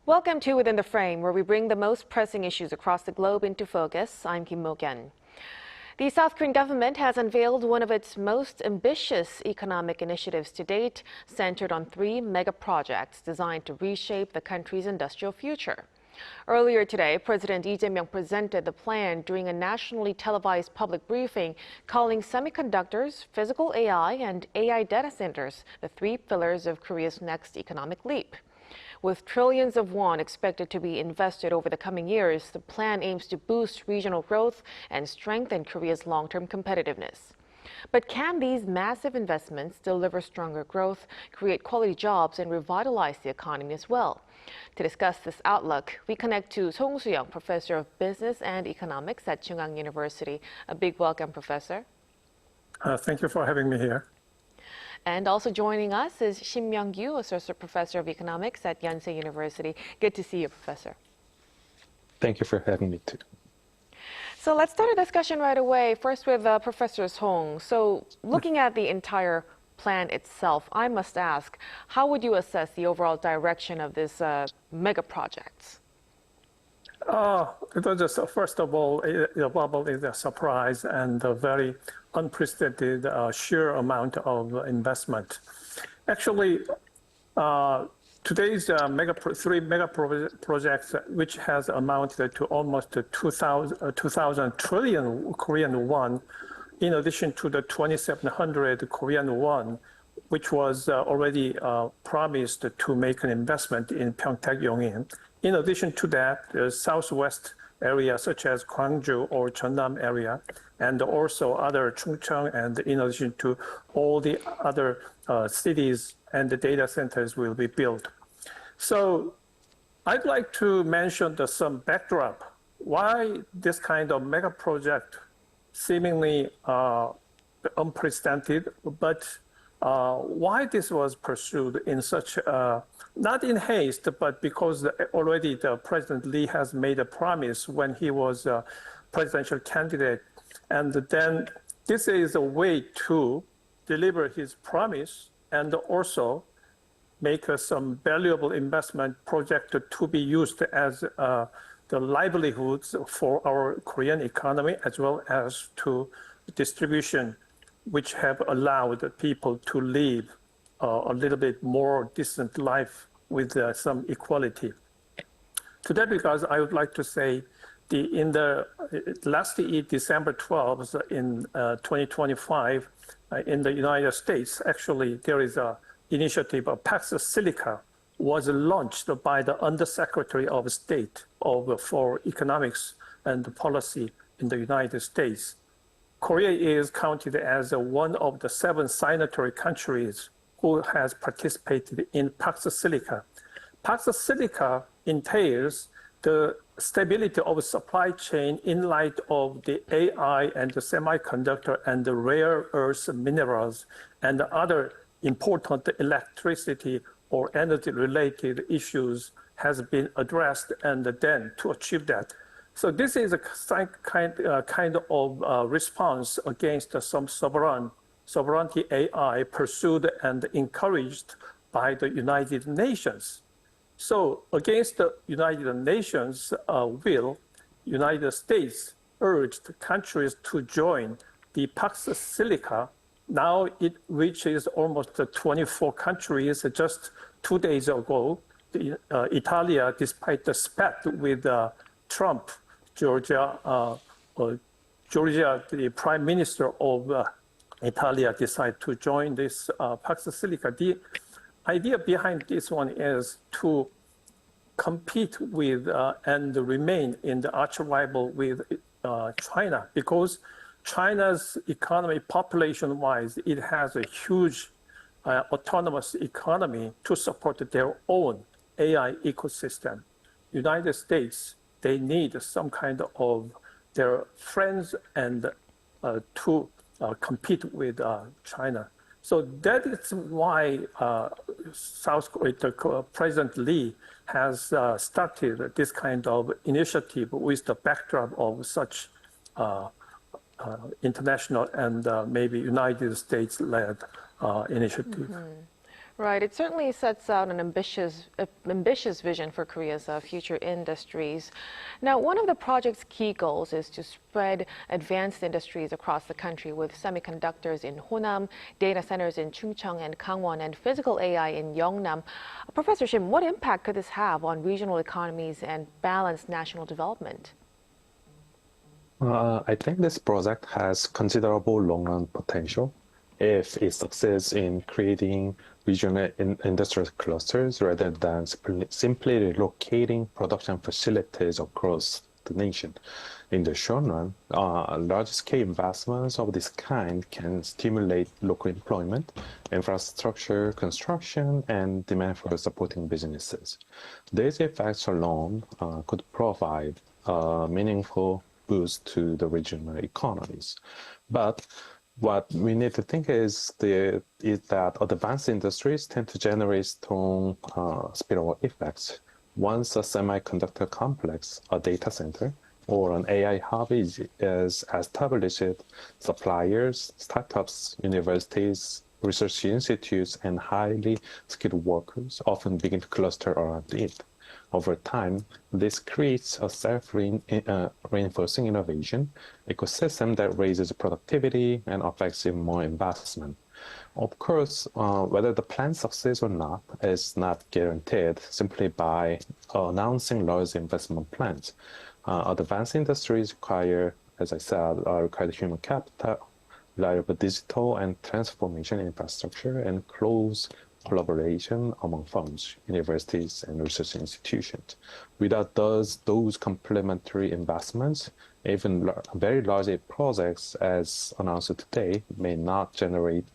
Welcome to Within the Frame, where we bring the most pressing issues across the globe into focus. I'm Kim Mok-yeon. The South Korean government has unveiled one of its most ambitious economic initiatives to date, centered on 3 mega projects designed to reshape the country's industrial future. Earlier today, President Lee Jae Myung presented the plan during a nationally televised public briefing, calling semiconductors, physical AI, and AI data centers the 3 pillars of Korea's next economic leap. With trillions of won expected to be invested over the coming years, the plan aims to boost regional growth and strengthen Korea's long-term competitiveness. But can these massive investments deliver stronger growth, create quality jobs, and revitalize the economy as well? To discuss this outlook, we connect to Song Soo-young, Professor of Business and Economics at Chung-Ang University. A big welcome, Professor. Thank you for having me here. And also joining us is Kim Mok-yeon, Associate Professor of Economics at Yonsei University. Good to see you, Professor. Thank you for having me too. So let's start our discussion right away. First with Professor Song. So looking at the entire plan itself, I must ask, how would you assess the overall direction of this mega projects? It was just, first of all, the bubble is a surprise and a very unprecedented sheer amount of investment. Actually, today's 3 mega projects, which has amounted to almost 2,000 trillion Korean won, in addition to the 2,700 Korean won, which was already promised to make an investment in Pyeongtaek, Yongin. In addition to that, the southwest area such as Gwangju or Jeonnam area, and also other Chung-Ang, and in addition to all the other cities and the data centers will be built. So I'd like to mention some backdrop. Why this kind of mega project, seemingly unprecedented, but why this was pursued in such, not in haste, but because already the President Lee has made a promise when he was a presidential candidate. And then this is a way to deliver his promise and also make some valuable investment project to be used as the livelihoods for our Korean economy, as well as to distribution, which have allowed people to live a little bit more decent life with some equality. To that regard, I would like to say, in the last year, December 12th, in 2025, in the United States, actually, there is an initiative, Pax Silica, was launched by the Undersecretary of State for Economics and Policy in the United States. Korea is counted as one of the 7 signatory countries who has participated in Pax Silica. Pax Silica entails the stability of supply chain in light of the AI and the semiconductor and the rare earth minerals and other important electricity or energy-related issues has been addressed, and then to achieve that. So this is a kind of response against some sovereignty AI pursued and encouraged by the United Nations. So against the United Nations will, United States urged countries to join the Pax Silica. Now it reaches almost 24 countries. Just 2 days ago, Italy, despite the spat with Trump, Georgia, the Prime Minister of Italy, decided to join this Pax Silica. The idea behind this one is to compete with and remain in the arch rival with China, because China's economy, population-wise, it has a huge autonomous economy to support their own AI ecosystem. United States, they need some kind of their friends and to compete with China. So that is why South Korea, President Lee has started this kind of initiative with the backdrop of such international and maybe United States-led initiative. Right. It certainly sets out an ambitious vision for Korea's future industries. Now, one of the project's key goals is to spread advanced industries across the country with semiconductors in Honam, data centers in Chungcheong and Gangwon, and physical AI in Yeongnam. Professor Shim, what impact could this have on regional economies and balanced national development? I think this project has considerable long-run potential if it succeeds in creating regional industrial clusters rather than simply relocating production facilities across the nation. In the short run, large-scale investments of this kind can stimulate local employment, infrastructure construction, and demand for supporting businesses. These effects alone could provide a meaningful boost to the regional economies. But what we need to think is that advanced industries tend to generate strong spillover effects. Once a semiconductor complex, a data center, or an AI hub is established, suppliers, startups, universities, research institutes, and highly skilled workers often begin to cluster around it. Over time, this creates a self-reinforcing innovation ecosystem that raises productivity and affects even more investment. Of course, whether the plan succeeds or not is not guaranteed simply by announcing large investment plans. Advanced industries require, as I said, human capital, reliable digital and transformation infrastructure, and close collaboration among firms, universities, and research institutions. Without those complementary investments, even very large projects, as announced today, may not generate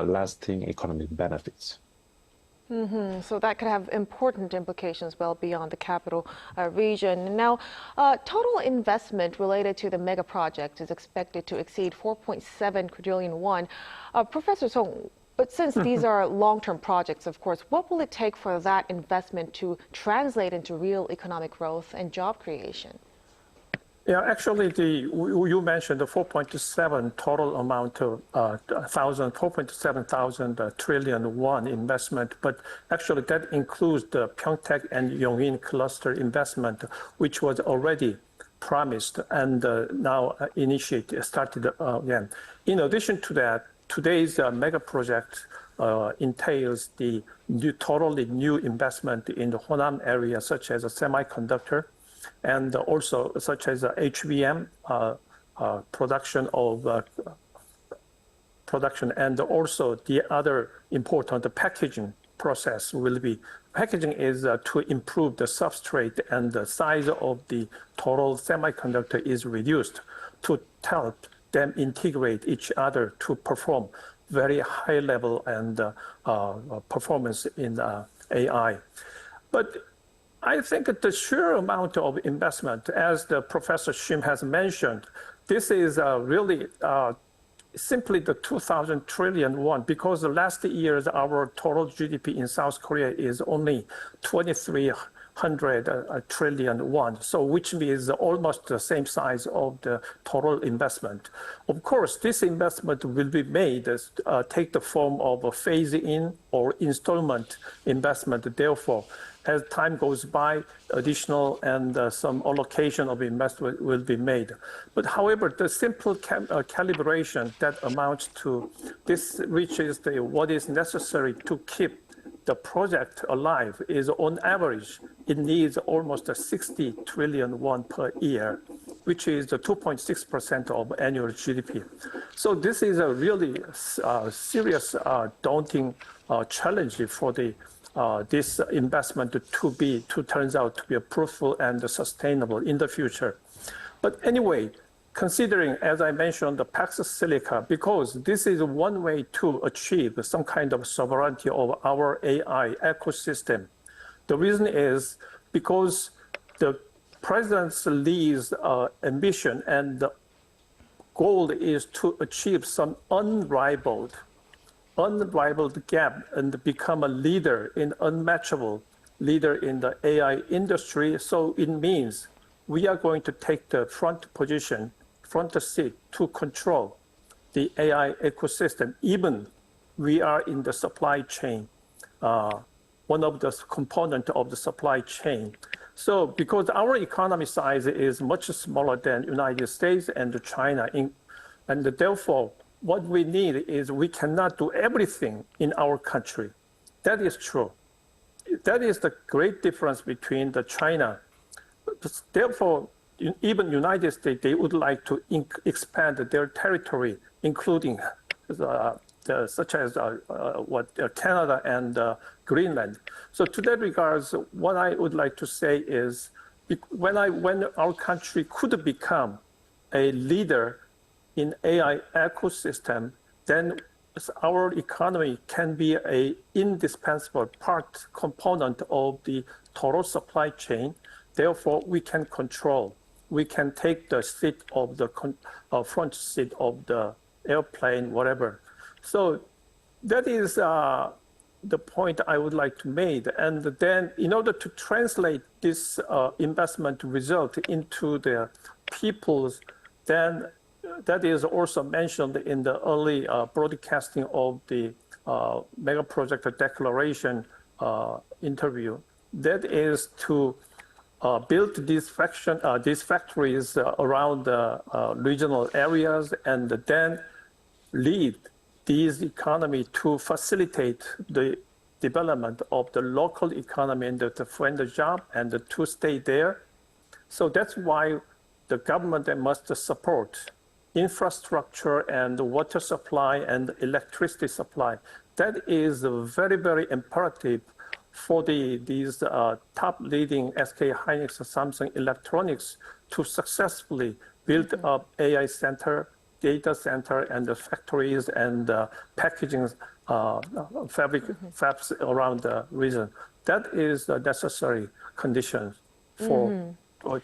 lasting economic benefits. So that could have important implications well beyond the capital region. Now, total investment related to the mega project is expected to exceed 4.7 trillion won. Professor Song, but since these are long-term projects, of course, what will it take for that investment to translate into real economic growth and job creation? Yeah, actually, you mentioned the 4.7 total amount of 4.7 thousand trillion won investment, but actually that includes the Pyeongtaek and Yongin cluster investment, which was already promised and now started again. In addition to that, today's mega project entails the totally new investment in the Honam area, such as a semiconductor, and also such as HBM production, and also the other important packaging process will be. Packaging is to improve the substrate, and the size of the total semiconductor is reduced to help them integrate each other to perform very high level and performance in AI. But I think the sheer amount of investment, as the Professor Shim has mentioned, this is really simply the 2,000 trillion won, because the last year's our total GDP in South Korea is only 2,300 trillion won, so which means almost the same size of the total investment. Of course, this investment will be made take the form of a phase-in or installment investment. Therefore, as time goes by, additional and some allocation of investment will be made. But however, the simple calibration that amounts to this reaches what is necessary to keep the project alive is, on average, it needs almost 60 trillion won per year, which is the 2.6% of annual GDP. So this is a really serious, daunting challenge for this investment to turns out to be fruitful and sustainable in the future. But anyway, considering, as I mentioned, the Pax Silica, because this is one way to achieve some kind of sovereignty of our AI ecosystem. The reason is because the President Lee's ambition and the goal is to achieve some unrivaled gap and become a unmatchable leader in the AI industry. So it means we are going to take the front seat to control the AI ecosystem, even we are in the supply chain one of the components of the supply chain. So because our economy size is much smaller than United States and China, and therefore what we need is we cannot do everything in our country. That is true. That is the great difference between the China. Therefore, even United States, they would like to expand their territory, including such as Canada and Greenland. So to that regards, what I would like to say is when our country could become a leader in AI ecosystem, then our economy can be an indispensable component of the total supply chain. Therefore, we can control. We can take the seat of the front seat of the airplane, whatever. So that is the point I would like to make. And then in order to translate this investment result into the people's, then that is also mentioned in the early broadcasting of the mega project declaration interview. That is to build these factories around the regional areas and then lead these economy to facilitate the development of the local economy and to find a job and to stay there. So that's why the government must support infrastructure and water supply and electricity supply. That is very, very imperative for these top leading SKhainicks, Samsung Electronics to successfully build up AI center, data center, and the factories and packaging fabs around the region. That is a necessary condition for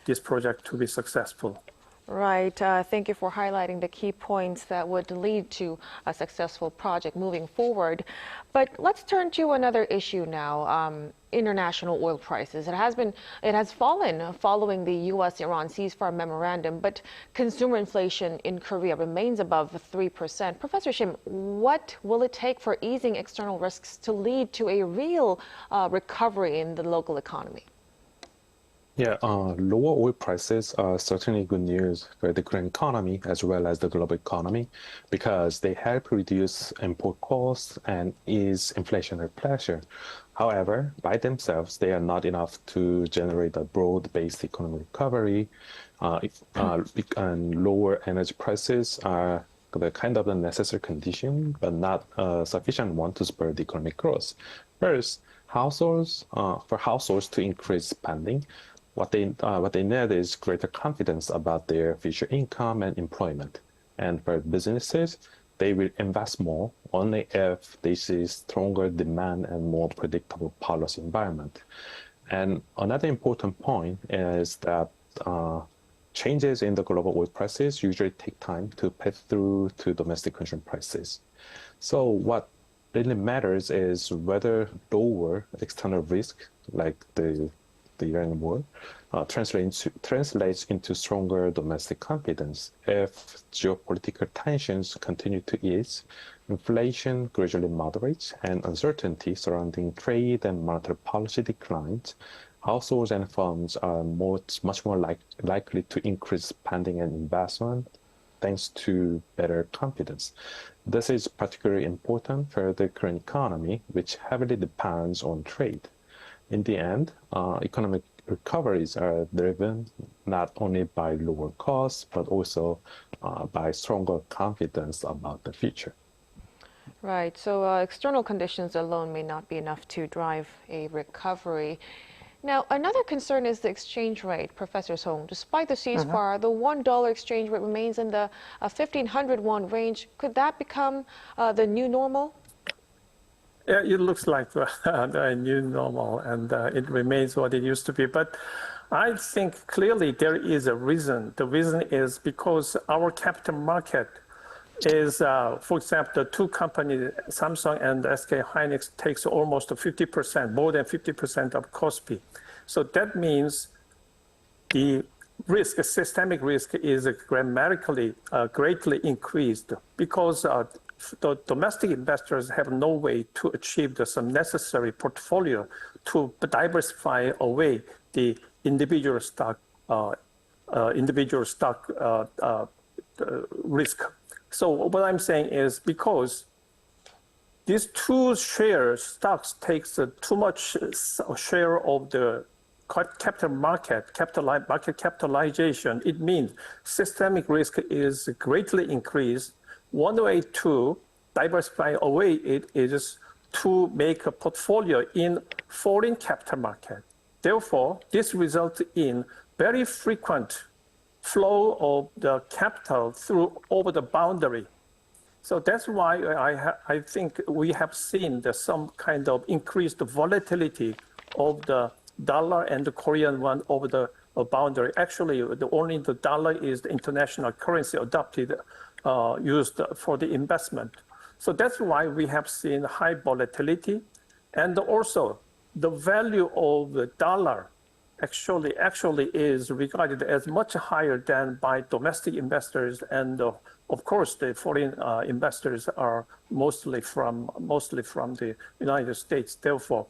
this project to be successful. Right. Thank you for highlighting the key points that would lead to a successful project moving forward. But let's turn to another issue now. International oil prices. It has fallen following the U.S.-Iran ceasefire memorandum, but consumer inflation in Korea remains above 3%. Professor Shim, what will it take for easing external risks to lead to a real recovery in the local economy? Yeah, lower oil prices are certainly good news for the Korean economy as well as the global economy because they help reduce import costs and ease inflationary pressure. However, by themselves, they are not enough to generate a broad-based economic recovery. And lower energy prices are the kind of a necessary condition, but not a sufficient one to spur the economic growth. First, for households to increase spending, what they need is greater confidence about their future income and employment. And for businesses, they will invest more only if they see stronger demand and more predictable policy environment. And another important point is that changes in the global oil prices usually take time to pass through to domestic consumer prices. So what really matters is whether lower external risk, like the Iran war, translates into stronger domestic confidence. If geopolitical tensions continue to ease, inflation gradually moderates, and uncertainty surrounding trade and monetary policy declines, households and firms are much more likely to increase spending and investment thanks to better confidence. This is particularly important for the Korean economy, which heavily depends on trade. In the end, economic recoveries are driven not only by lower costs, but also by stronger confidence about the future. Right. So external conditions alone may not be enough to drive a recovery. Now, another concern is the exchange rate, Professor Song. Despite the ceasefire, the $1 exchange rate remains in the 1,500 won range. Could that become the new normal? Yeah, it looks like the new normal, and it remains what it used to be. But I think clearly there is a reason. The reason is because our capital market is, for example, the two companies, Samsung and SKhainicks, takes almost 50%, more than 50% of KOSPI. So that means the risk, systemic risk, is grammatically greatly increased because the domestic investors have no way to achieve some necessary portfolio to diversify away the individual stock risk. So what I'm saying is because these two stocks takes too much share of the capital market capitalization. It means systemic risk is greatly increased. One way to diversify away it is to make a portfolio in foreign capital market. Therefore, this results in very frequent flow of the capital over the boundary. So that's why I think we have seen some kind of increased volatility of the dollar and the Korean won over the boundary. Actually, only the dollar is the international currency adopted, used for the investment. So that's why we have seen high volatility. And also, the value of the dollar actually is regarded as much higher than by domestic investors, and of course the foreign investors are mostly from the United States. Therefore,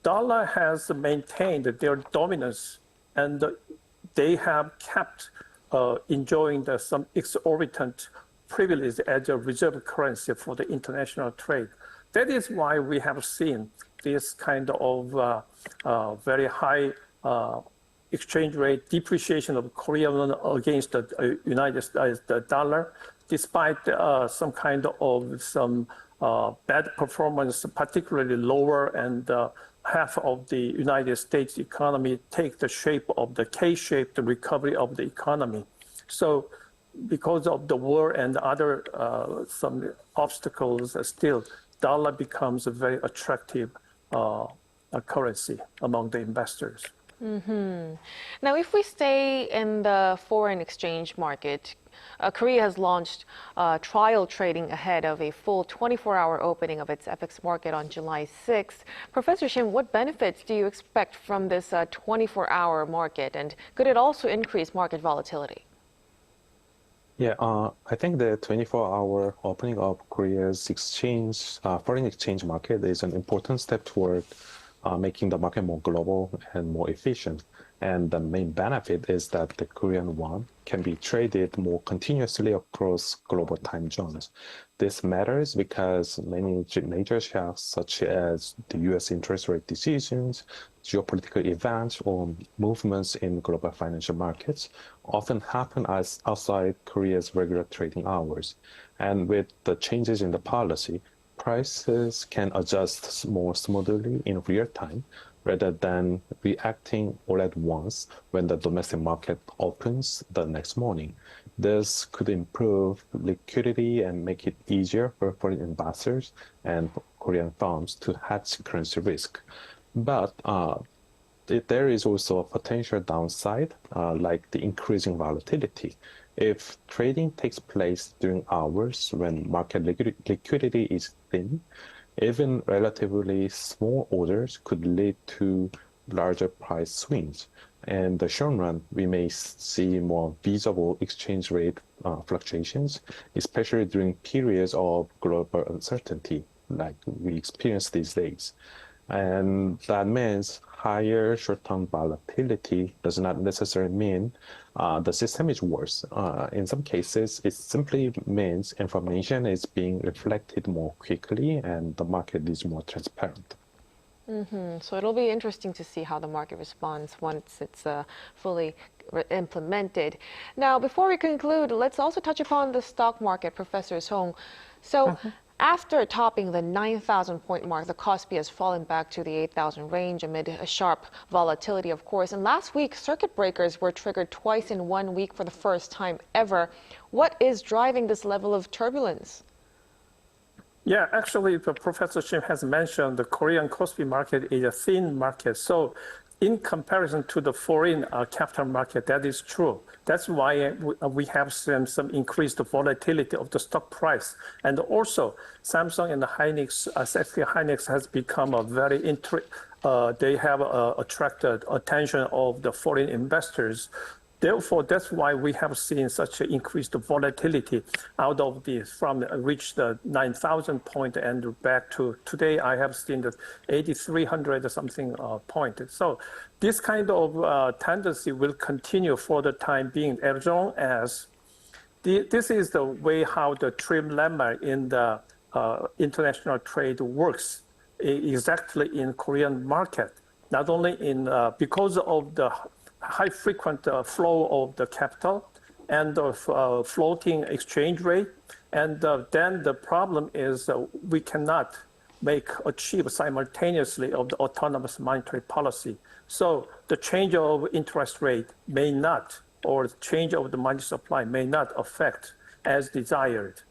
dollar has maintained their dominance, and they have kept enjoying some exorbitant privilege as a reserve currency for the international trade. That is why we have seen this kind of very high exchange rate depreciation of Korean won against the United States dollar, despite some kind of bad performance, particularly lower, and half of the United States economy take the shape of the K-shaped recovery of the economy. So because of the war and other some obstacles, still dollar becomes a very attractive currency among the investors. Mm-hmm. Now, if we stay in the foreign exchange market, Korea has launched trial trading ahead of a full 24-hour opening of its FX market on July 6th. Professor Shim, what benefits do you expect from this 24-hour market, and could it also increase market volatility? Yeah, I think the 24-hour opening of Korea's foreign exchange market is an important step toward making the market more global and more efficient. And the main benefit is that the Korean won can be traded more continuously across global time zones. This matters because many major shocks, such as the US interest rate decisions, geopolitical events, or movements in global financial markets, often happen outside Korea's regular trading hours. And with the changes in the policy, prices can adjust more smoothly in real time rather than reacting all at once when the domestic market opens the next morning. This could improve liquidity and make it easier for foreign investors and Korean firms to hedge currency risk. But there is also a potential downside, like the increasing volatility. If trading takes place during hours when market liquidity is thin, even relatively small orders could lead to larger price swings. In the short run, we may see more visible exchange rate fluctuations, especially during periods of global uncertainty, like we experience these days. And that means higher short-term volatility does not necessarily mean the system is worse. In some cases, it simply means information is being reflected more quickly and the market is more transparent. Mm-hmm. So it'll be interesting to see how the market responds once it's fully implemented. Now, before we conclude, let's also touch upon the stock market, Professor Song. So. After topping the 9,000 point mark, the Kospi has fallen back to the 8,000 range amid a sharp volatility, of course. And last week, circuit breakers were triggered twice in 1 week for the first time ever. What is driving this level of turbulence? Yeah, actually, Professor Shim has mentioned the Korean Kospi market is a thin market. So in comparison to the foreign capital market, that is true. That's why we have seen some increased volatility of the stock price. And also, Samsung and SKhainik's has become a very they have attracted attention of the foreign investors Therefore, that's why we have seen such an increased volatility out of this from reach the 9,000 point and back to today. I have seen the 8,300 something point. So this kind of tendency will continue for the time being, as long as this is the way how the trilemma in the international trade works exactly in Korean market. Not only in because of the high frequent flow of the capital and the floating exchange rate, and then the problem is we cannot achieve simultaneously of the autonomous monetary policy. So the change of interest rate may not, or change of the money supply may not affect as desired.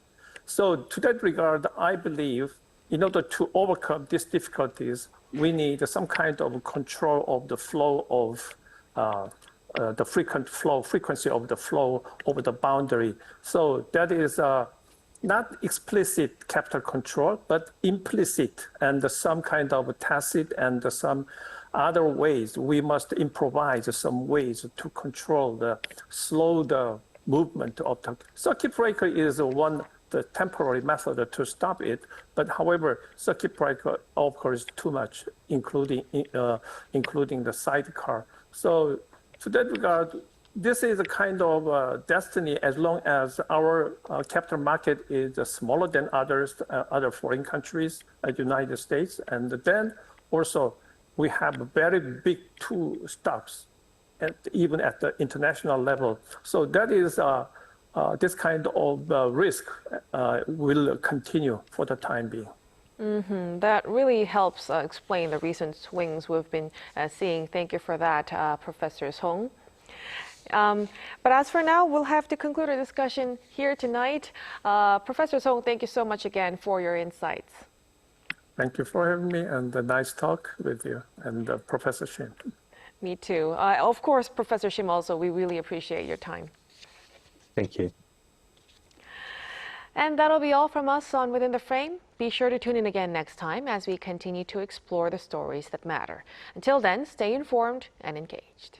So to that regard, I believe in order to overcome these difficulties, we need some kind of control of the flow of the frequency of the flow over the boundary. So that is not explicit capital control, but implicit and some kind of tacit and some other ways. We must improvise some ways to control slow the movement of the circuit breaker is the temporary method to stop it, but however, circuit breaker occurs too much, including the sidecar. So to that regard, this is a kind of destiny as long as our capital market is smaller than other foreign countries, like United States, and then also we have very big two stocks, even at the international level. So that is this kind of risk will continue for the time being. Mm-hmm. That really helps explain the recent swings we've been seeing. Thank you for that, Professor Song. But as for now, we'll have to conclude our discussion here tonight. Professor Song, thank you so much again for your insights. Thank you for having me, and a nice talk with you, and Professor Shim. Me too. Of course, Professor Shim also, we really appreciate your time. Thank you. And that'll be all from us on Within the Frame. Be sure to tune in again next time as we continue to explore the stories that matter. Until then, stay informed and engaged.